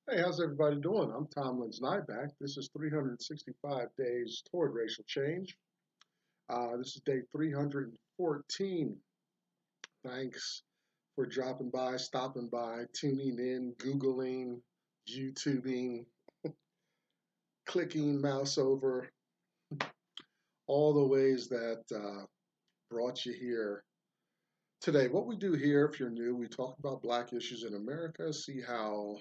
Hey, how's everybody doing? I'm Tomlin's Nyback. This is 365 Days Toward Racial Change. This is day 314. Thanks for dropping by, stopping by, tuning in, Googling, YouTubing, clicking mouse over, all the ways that brought you here today. What we do here, if you're new, we talk about Black issues in America, see how,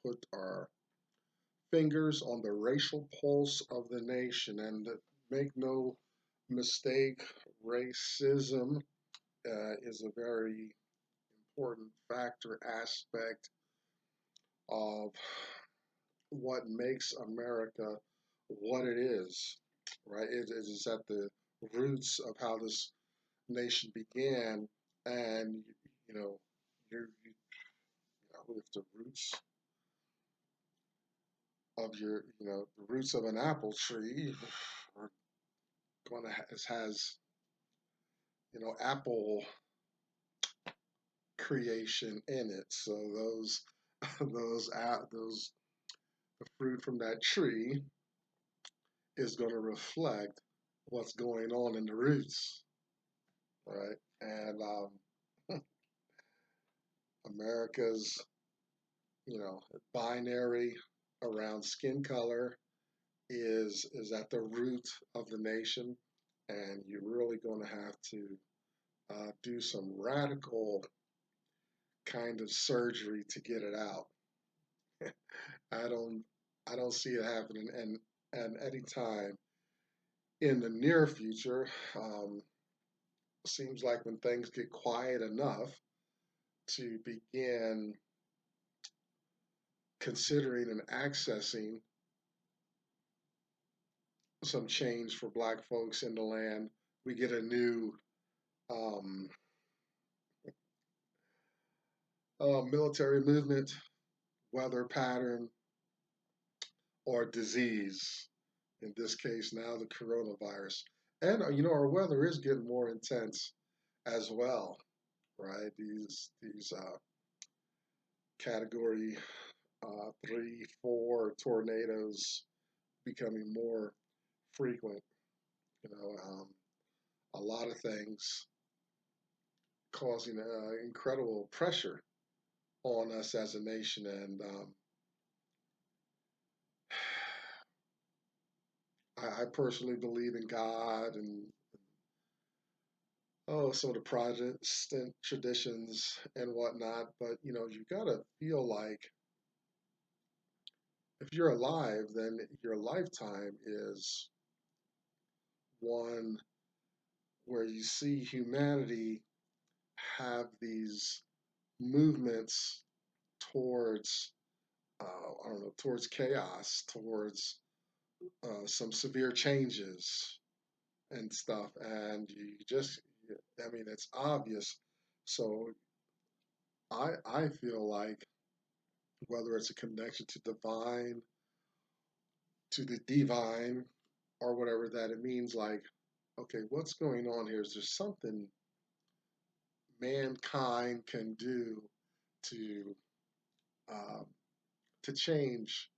put our fingers on the racial pulse of the nation. And make no mistake, racism is a very important factor, aspect of what makes America what it is, right? It is at the roots of how this nation began. And, you know, if the roots of the roots of an apple tree are going to has apple creation in it. So those those the fruit from that tree is going to reflect what's going on in the roots, right? And America's binary around skin color is at the root of the nation, and you're really going to have to do some radical kind of surgery to get it out. I don't I don't see it happening, and anytime in the near future. Seems like when things get quiet enough to begin considering and accessing some change for Black folks in the land, we get a new um, military movement, weather pattern, or disease. In this case, now the coronavirus. And our weather is getting more intense as well, right? These category 3, 4 tornadoes becoming more frequent. You know, um, a lot of things causing incredible pressure on us as a nation. And I personally believe in God and some of the Protestant traditions and whatnot. But you gotta feel like if you're alive, then your lifetime is one where you see humanity have these movements towards I don't know, towards chaos, towards some severe changes and stuff. And I mean, it's obvious. So I feel like whether it's a connection to the divine, or whatever that it means, like, okay, what's going on here? Is there something mankind can do to um, to change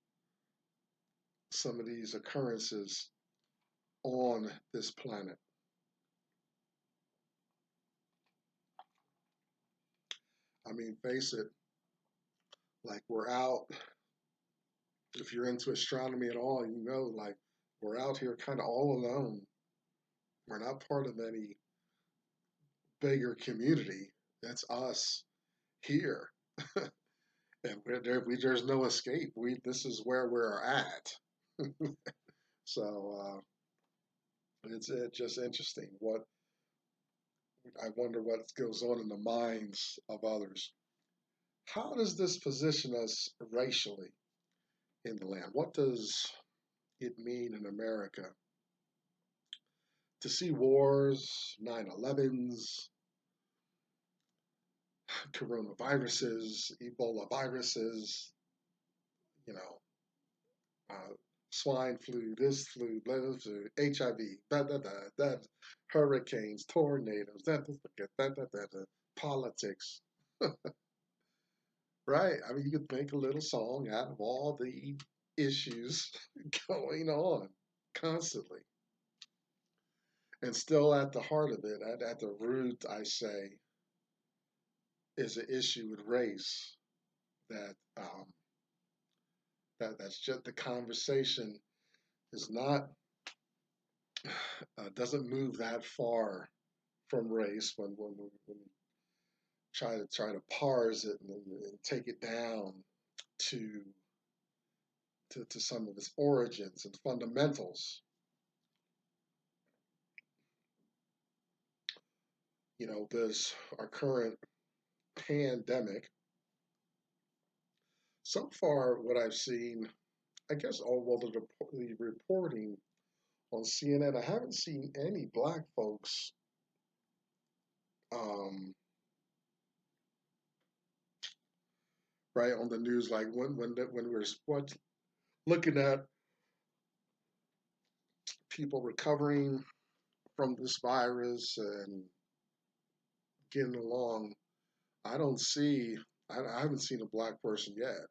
some of these occurrences on this planet? I mean, face it, like we're out, if you're into astronomy at all, like we're out here kind of all alone. We're not part of any bigger community. That's us here, and there's no escape. This is where we're at. So it's just interesting. What I wonder what goes on in the minds of others. How does this position us racially in the land? What does it mean in America to see wars, 9/11s, coronaviruses, Ebola viruses, you know, uh, swine flu, this flu, blah, blah, blah, HIV, blah, blah, blah, that, hurricanes, tornadoes, that, politics, Right. I mean, you could make a little song out of all the issues going on constantly. And still at the heart of it, at the root, I say, is an issue with race that that's just the conversation is not doesn't move that far from race when we try to parse it and take it down to, to some of its origins and fundamentals. You know, there's our current pandemic. So far, what I've seen, I guess, all well, the reporting on CNN, I haven't seen any black folks um, right on the news like when we're looking at people recovering from this virus and getting along. I don't see. I haven't seen a black person yet.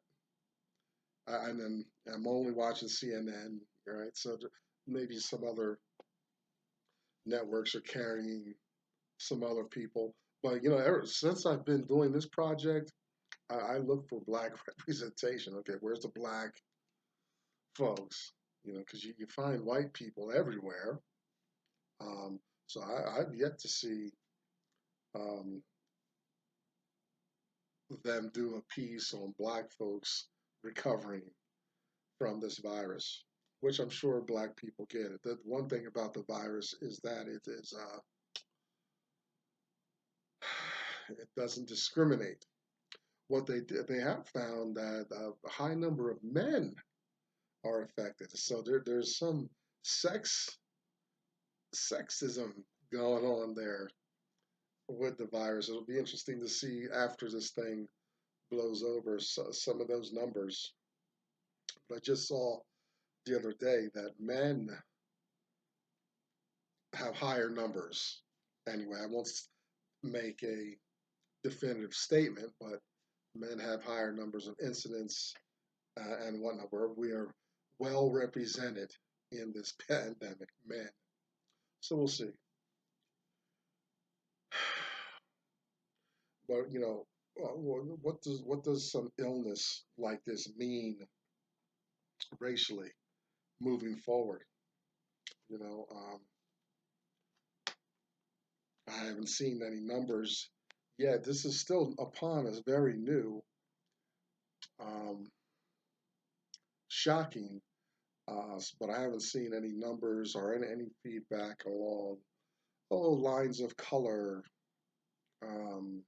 And then I'm only watching CNN, right? So maybe some other networks are carrying some other people. But you know, ever since I've been doing this project, I look for black representation. Okay, where's the black folks? You know, because you find white people everywhere. So I've yet to see um, them do a piece on black folks recovering from this virus, which I'm sure black people get it. The one thing about the virus is that it doesn't discriminate. What they did, they have found that a high number of men are affected. So there's some sex sexism going on there with the virus. It'll be interesting to see after this thing blows over some of those numbers. But I just saw the other day that men have higher numbers. Anyway, I won't make a definitive statement, but men have higher numbers of incidents and whatnot. We are well represented in this pandemic, men. So we'll see. But you know, what does some illness like this mean racially moving forward? You know, I haven't seen any numbers yet. This is still upon us, very new, um, shocking, but I haven't seen any numbers or any feedback along lines of color um,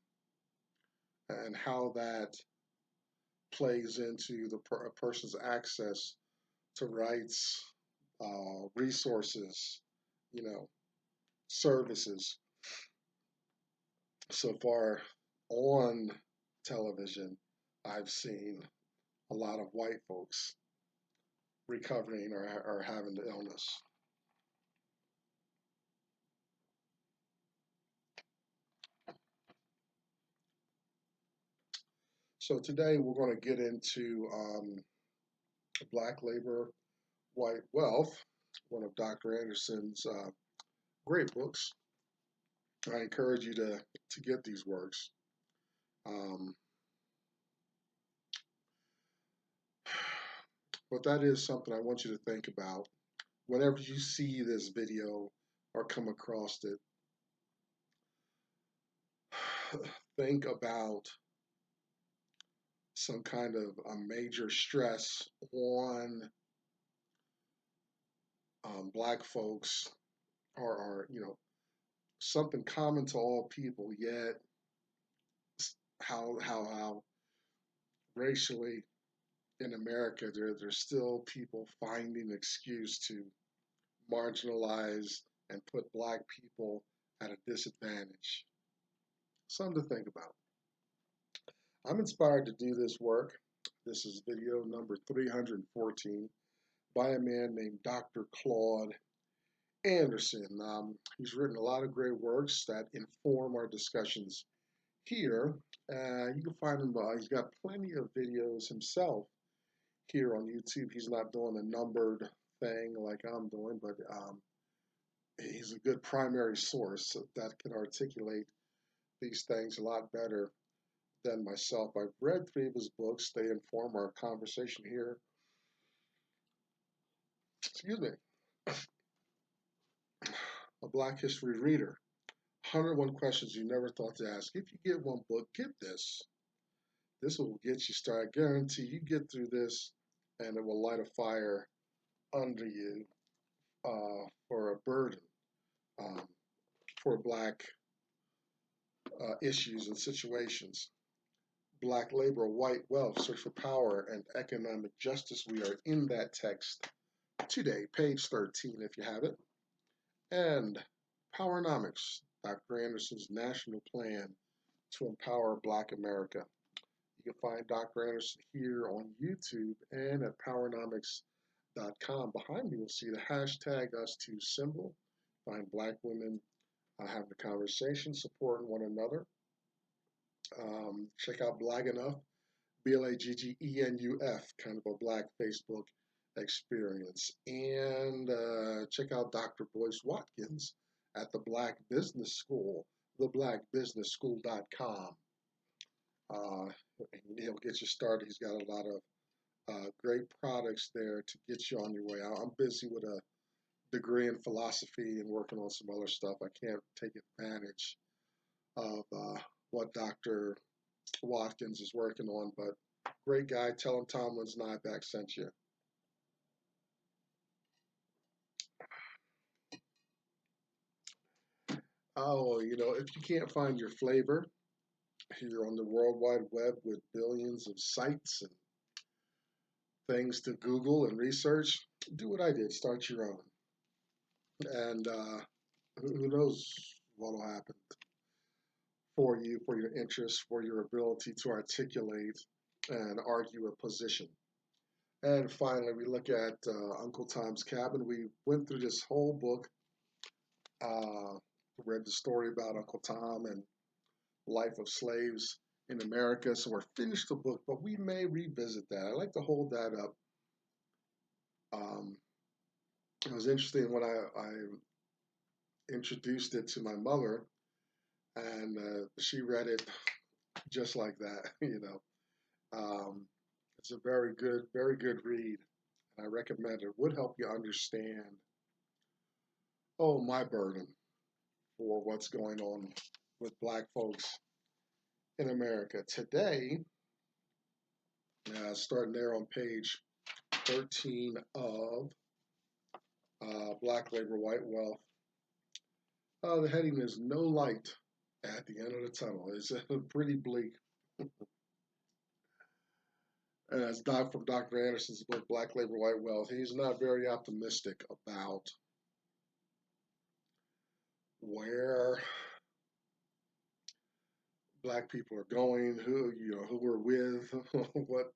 and how that plays into a person's access to rights, resources, you know, services. So far on television, I've seen a lot of white folks recovering or having the illness. So today we're going to get into Black Labor, White Wealth, one of Dr. Anderson's great books. I encourage you to get these works. Um, but that is something I want you to think about whenever you see this video or come across it. Think about some kind of a major stress on black folks or you know something common to all people, yet how racially in America there's still people finding an excuse to marginalize and put black people at a disadvantage. Something to think about. I'm inspired to do this work. This is video number 314 by a man named Dr. Claude Anderson. He's written a lot of great works that inform our discussions here, You can find him. He's got plenty of videos himself here on YouTube. He's not doing a numbered thing like I'm doing, but he's a good primary source that can articulate these things a lot better than myself. I've read three of his books. They inform our conversation here. Excuse me. A Black History Reader. 101 questions you never thought to ask. If you get one book, get this. This will get you started. I guarantee you get through this and it will light a fire under you for a burden um, for Black issues and situations. Black labor, white wealth, search for power and economic justice. We are in that text today, page 13 if you have it. And Powernomics, Dr. Anderson's national plan to empower Black America. You can find Dr. Anderson here on YouTube and at powernomics.com. Behind me, you'll see the hashtag #US2 symbol. Find Black women having a conversation, supporting one another. Check out Black Enough, BLAGGENUF, kind of a Black Facebook experience. And check out Dr. Boyce Watkins at the Black Business School, theblackbusinessschool.com. He'll get you started. He's got a lot of great products there to get you on your way. I'm busy with a degree in philosophy and working on some other stuff. I can't take advantage of what Dr. Watkins is working on, but great guy. Tell him Tomlin's Nyback sent you. Oh, if you can't find your flavor here on the World Wide Web with billions of sites and things to Google and research, do what I did. Start your own. And who knows what will happen for you, for your interest, for your ability to articulate and argue a position. And finally, we look at Uncle Tom's Cabin. We went through this whole book, read the story about Uncle Tom and life of slaves in America. So we're finished the book, but we may revisit that. I like to hold that up. It was interesting when I introduced it to my mother, and she read it just like that. It's a very good read, and I recommend it. Would help you understand, my burden for what's going on with Black folks in America today. Starting there on page 13 of Black Labor, White Wealth. The heading is "No Light at the End of the Tunnel." It's pretty bleak. And that's from Dr. Anderson's book, Black Labor, White Wealth. He's not very optimistic about where Black people are going, who we're with, what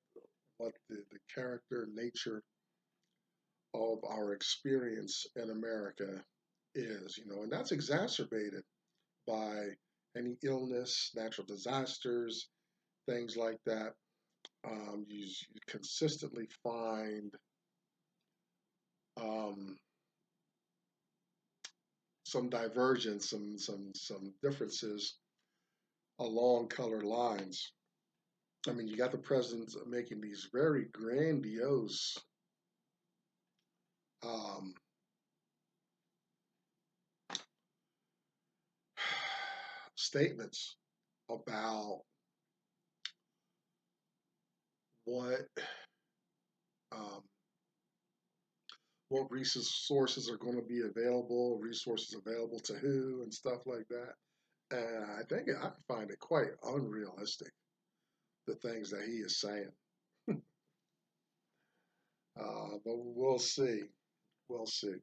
the character, nature of our experience in America is, and that's exacerbated by any illness, natural disasters, things like that. You consistently find some divergence, some differences along color lines. I mean, you got the president making these very grandiose um, statements about what um, what resources are going to be available, resources available to who, and stuff like that. And I find it quite unrealistic, the things that he is saying. But we'll see. We'll see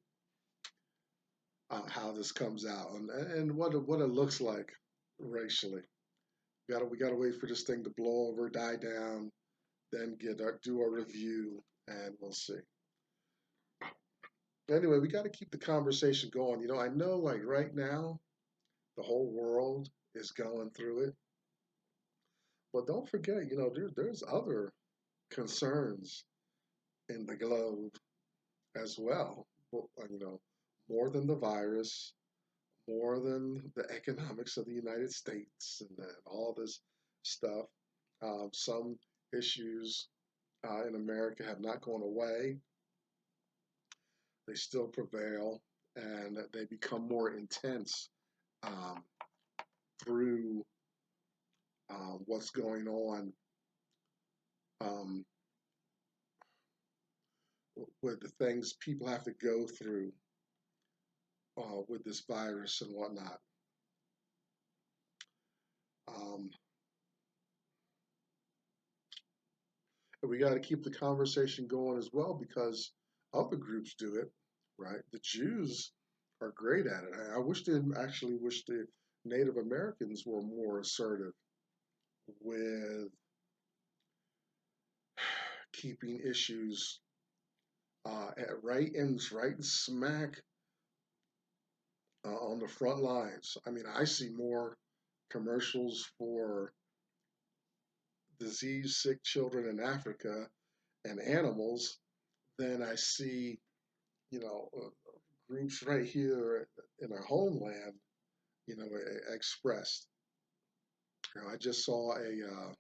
how this comes out and what it looks like racially. We gotta wait for this thing to blow over, die down, then do our review, and we'll see. Anyway, we got to keep the conversation going. I know like right now, the whole world is going through it. But don't forget, there's other concerns in the globe as well. More than the virus, more than the economics of the United States and all this stuff. Some issues in America have not gone away. They still prevail, and they become more intense um, through what's going on um, with the things people have to go through with this virus and whatnot. Um, we got to keep the conversation going as well because other groups do it, right? The Jews are great at it. I wish the Native Americans were more assertive with keeping issues right in smack on the front lines. I mean, I see more commercials for disease sick children in Africa and animals than I see, you know, groups right here in our homeland, expressed. I just saw a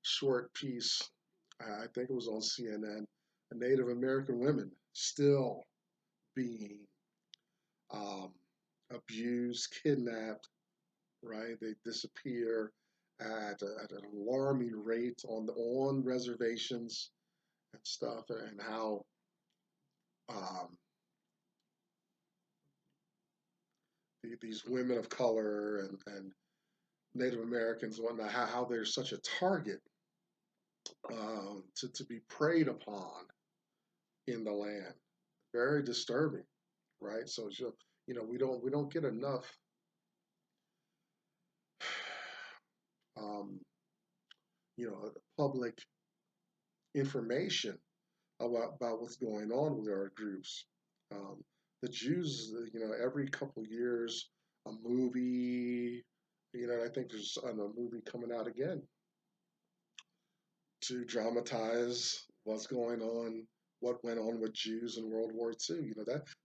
short piece, I think it was on CNN, Native American women still being um, abused, kidnapped, right? They disappear at an alarming rate on reservations and stuff, and how um, these women of color and Native Americans and whatnot, how they're such a target to be preyed upon in the land. Very disturbing, right? So we don't get enough um, public information about what's going on with our groups. Um, the Jews, every couple of years, a movie. I think there's a movie coming out again to dramatize what's going on, what went on with Jews in World War II.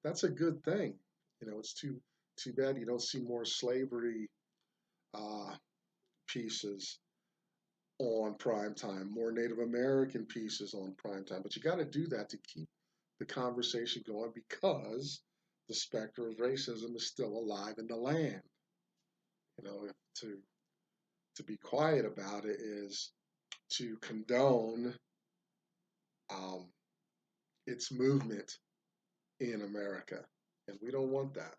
That's a good thing. It's too bad you don't see more slavery uh, pieces on prime time, more Native American pieces on prime time. But you got to do that to keep the conversation going because the specter of racism is still alive in the land. To be quiet about it is to condone um, its movement in America, and we don't want that.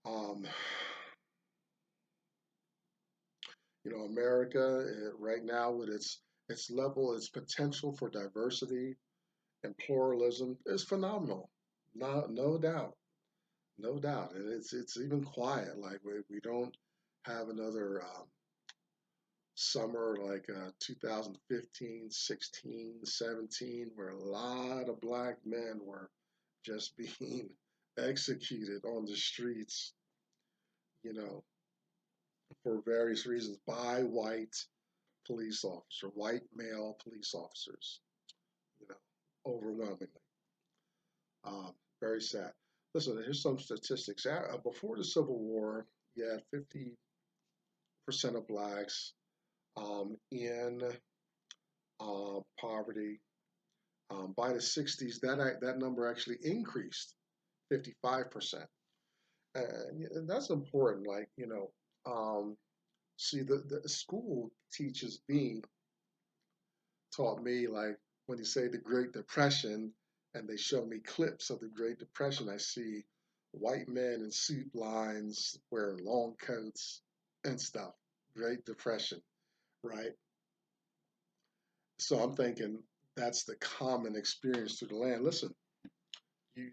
Um, America right now with its level, its potential for diversity and pluralism is phenomenal. No doubt, no doubt, and it's even quiet. Like we don't have another summer like 2015, 16, 17, where a lot of black men were just being executed on the streets, you know, for various reasons by white male police officers, you know, overwhelmingly. Very sad. Listen, here's some statistics. Before the Civil War, you had 50% of blacks in poverty. By the 60s, that number actually increased 55%. And that's important. Like, see, the school teaches me, taught me, like, when you say the Great Depression and they show me clips of the Great Depression, I see white men in suit lines wearing long coats and stuff. Great Depression, right? So I'm thinking that's the common experience through the land. Listen, you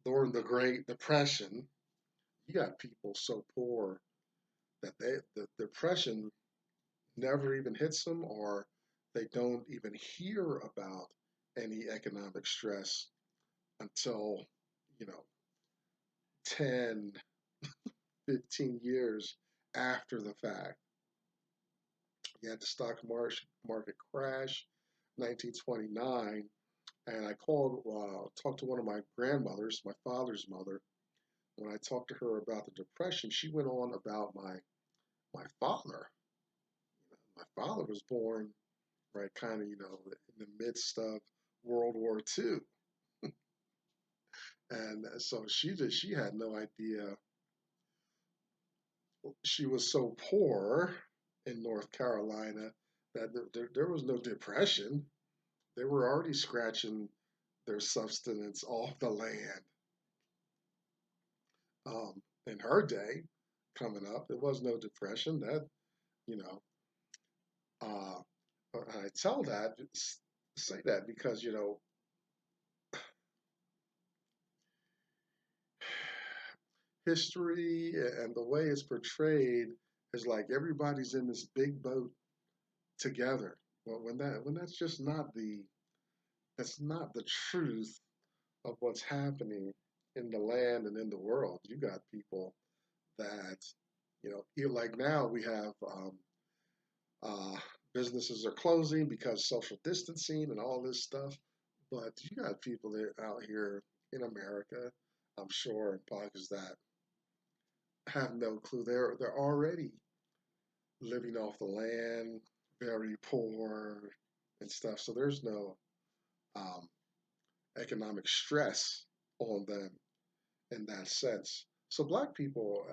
during the Great Depression, you got people so poor that the depression never even hits them, or they don't even hear about any economic stress until, you know, 10, 15 years after the fact. You had the market crash, 1929, and I called, talked to one of my grandmothers, my father's mother. When I talked to her about the depression, she went on about my father. My father was born right, kind of, in the midst of World War II, and so she had no idea. She was so poor in North Carolina that there was no depression. They were already scratching their subsistence off the land. In her day, coming up, there was no depression. That you know, uh, I tell that say that because history and the way it's portrayed is like everybody's in this big boat together. Well, when that's not the truth of what's happening in the land and in the world. You got people that like now we have uh, businesses are closing because social distancing and all this stuff. But you got people that out here in America, I'm sure, in pockets that have no clue. They're already living off the land, very poor and stuff. So there's no um, economic stress on them in that sense. So black people,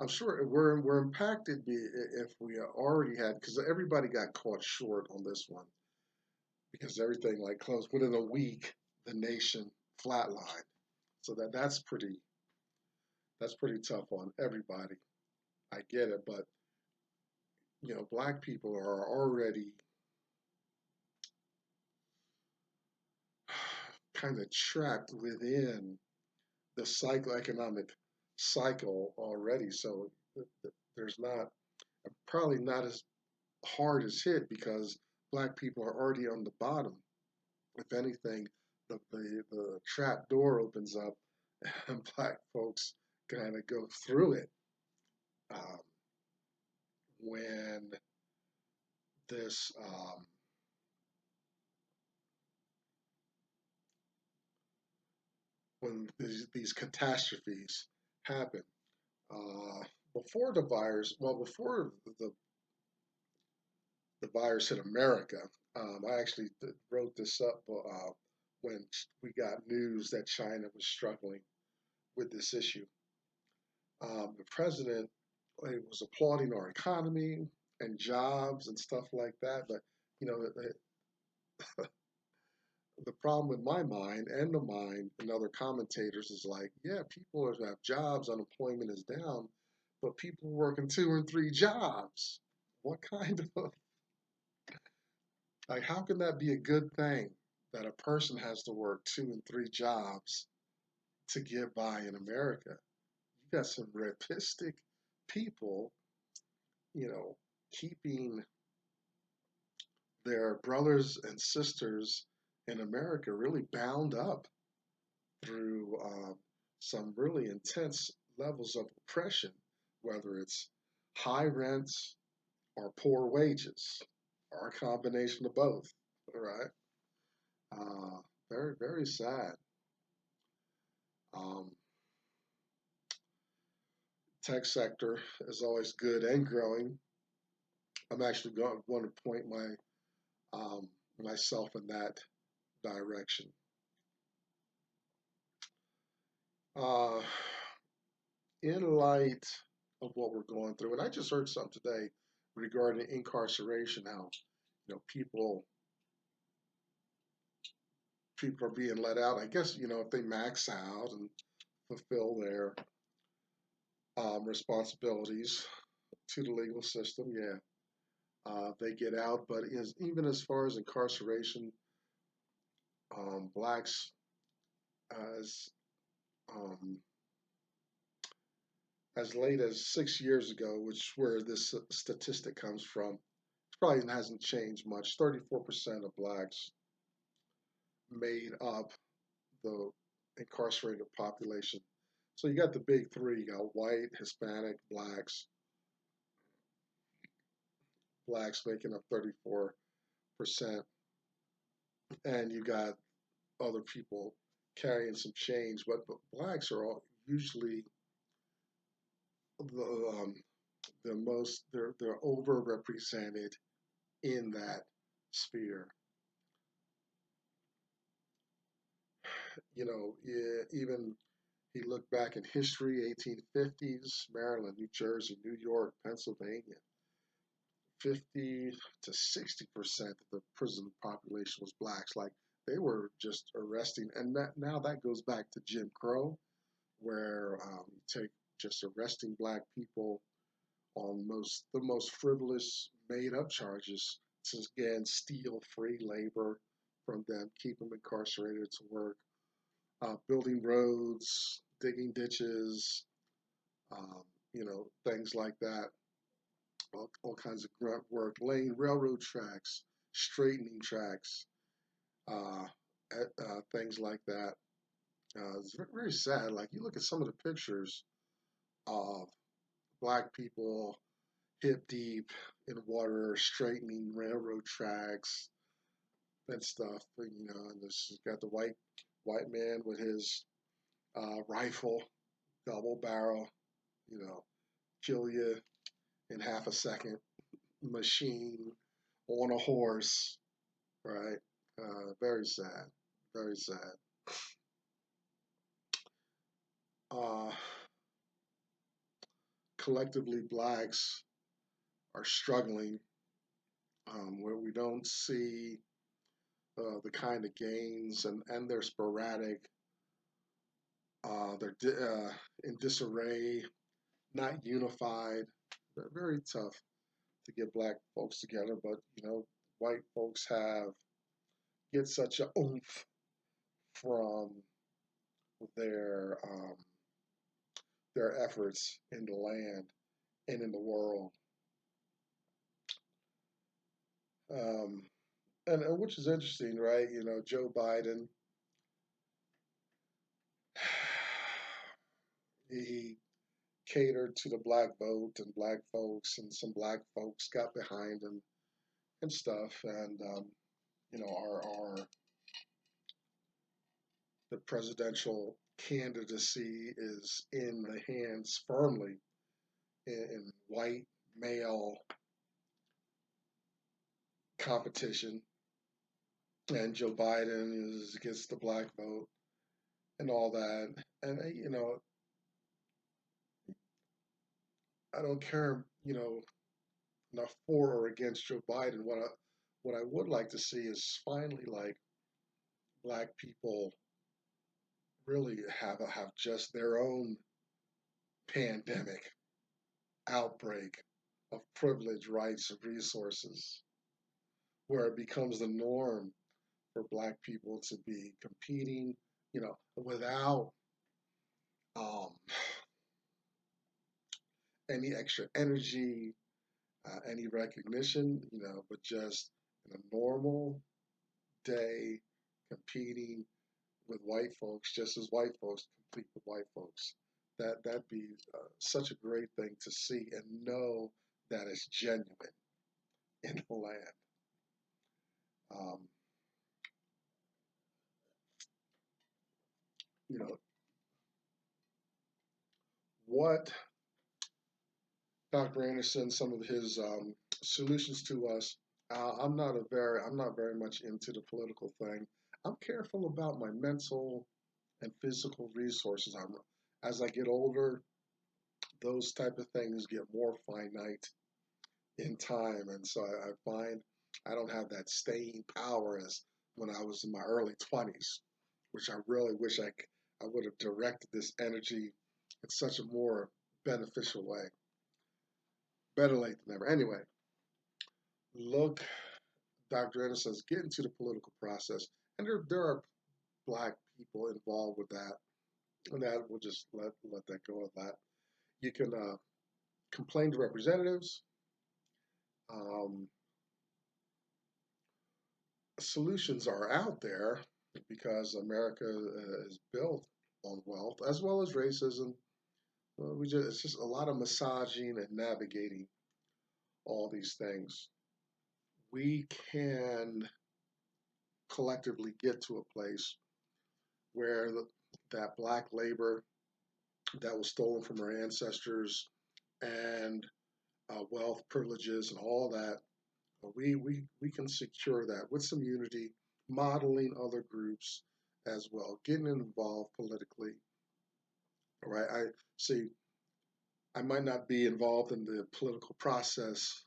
I'm sure we're impacted if we already had because everybody got caught short on this one because everything like closed within a week. The nation flatlined, so that's pretty tough on everybody. I get it, but black people are already kind of trapped within the economic cycle already. So there's not probably not as hard as hit because black people are already on the bottom. If anything, the trap door opens up and black folks kind of go through it um, when this when these catastrophes happen. Uh, before the virus, well, before the virus hit America, I actually wrote this up when we got news that China was struggling with this issue. The president was applauding our economy and jobs and stuff like that, but you know the problem with my mind and the mind and other commentators is like, yeah, people have jobs, unemployment is down, but people working two and three jobs. What kind of like how can that be a good thing that a person has to work two and three jobs to get by in America? You got some rapistic people, you know, keeping their brothers and sisters in America really bound up through some really intense levels of oppression, whether it's high rents or poor wages or a combination of both, right? Uh, very, very sad. Um, Tech sector is always good and growing. I'm actually going to want to point um, myself in that direction. Uh, in light of what we're going through, and I just heard something today regarding incarceration, how people are being let out. I guess if they max out and fulfill their responsibilities to the legal system, yeah, they get out. But even as far as incarceration, blacks as um, as late as 6 years ago, which is where this statistic comes from, it probably hasn't changed much. 34% of blacks made up the incarcerated population. So you got the big three. You got white, Hispanic, blacks making up 34%, and you got other people carrying some change. But blacks are all usually the they're overrepresented in that sphere. Even he looked back in history, 1850s, Maryland, New Jersey, New York, Pennsylvania. 50 to 60% of the prison population was blacks. Like they were just arresting, and now that goes back to Jim Crow, where you take just arresting black people on the most frivolous, made up charges to again steal free labor from them, keep them incarcerated to work, building roads, digging ditches, things like that. All kinds of grunt work, laying railroad tracks, straightening tracks, uh, things like that. It's very sad. Like you look at some of the pictures of black people hip deep in water, straightening railroad tracks and stuff. And this has got the white man with his rifle, double barrel, you know, kill you in half a second, machine on a horse, right? Very sad, very sad. Uh, Collectively, blacks are struggling where we don't see the kind of gains, and they're sporadic. They're in disarray, not unified. They're very tough to get black folks together, but white folks have get such a oomph from their um, their efforts in the land and in the world, um, and which is interesting, right? Joe Biden, he catered to the black vote and black folks, and some black folks got behind him and stuff, and our the presidential candidacy is in the hands firmly in white male competition, and Joe Biden is against the black vote and all that. And I don't care, enough for or against Joe Biden. What I would like to see is finally like black people really have just their own pandemic outbreak of privilege, rights, and resources, where it becomes the norm for black people to be competing, without um, any extra energy, any recognition, but just in a normal day competing with white folks, just as white folks compete with white folks. That'd be such a great thing to see and know that it's genuine in the land. Um, you know what Dr. Anderson, some of his solutions to us. I'm not very much into the political thing. I'm careful about my mental and physical resources. As I get older, those type of things get more finite in time, and so I find I don't have that staying power as when I was in my early 20s, which I really wish I would have directed this energy in such a more beneficial way. Better late than never. Anyway, look, Dr. Anderson says, get into the political process, and there are black people involved with that, and that we'll just let that go of that. You can complain to representatives. Um, Solutions are out there. because America is built on wealth as well as racism. It's just a lot of massaging and navigating all these things. We can collectively get to a place where that black labor that was stolen from our ancestors and wealth, privileges, and all that, we can secure that with some unity, modeling other groups as well, getting involved politically. Right? I see. I might not be involved in the political process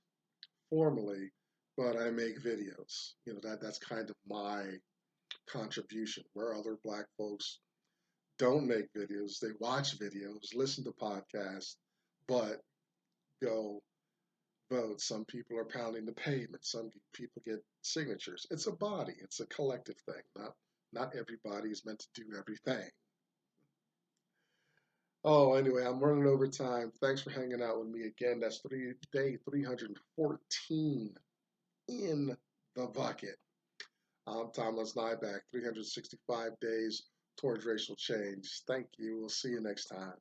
formally, but I make videos. That's kind of my contribution. Where other black folks don't make videos, they watch videos, listen to podcasts, but go vote. Some people are pounding the pavement. Some people get signatures. It's a body. It's a collective thing. Not everybody is meant to do everything. Oh, anyway, I'm running over time. Thanks for hanging out with me again. That's day 314 in the bucket. I'm Thomas Nyback, 365 days towards racial change. Thank you. We'll see you next time.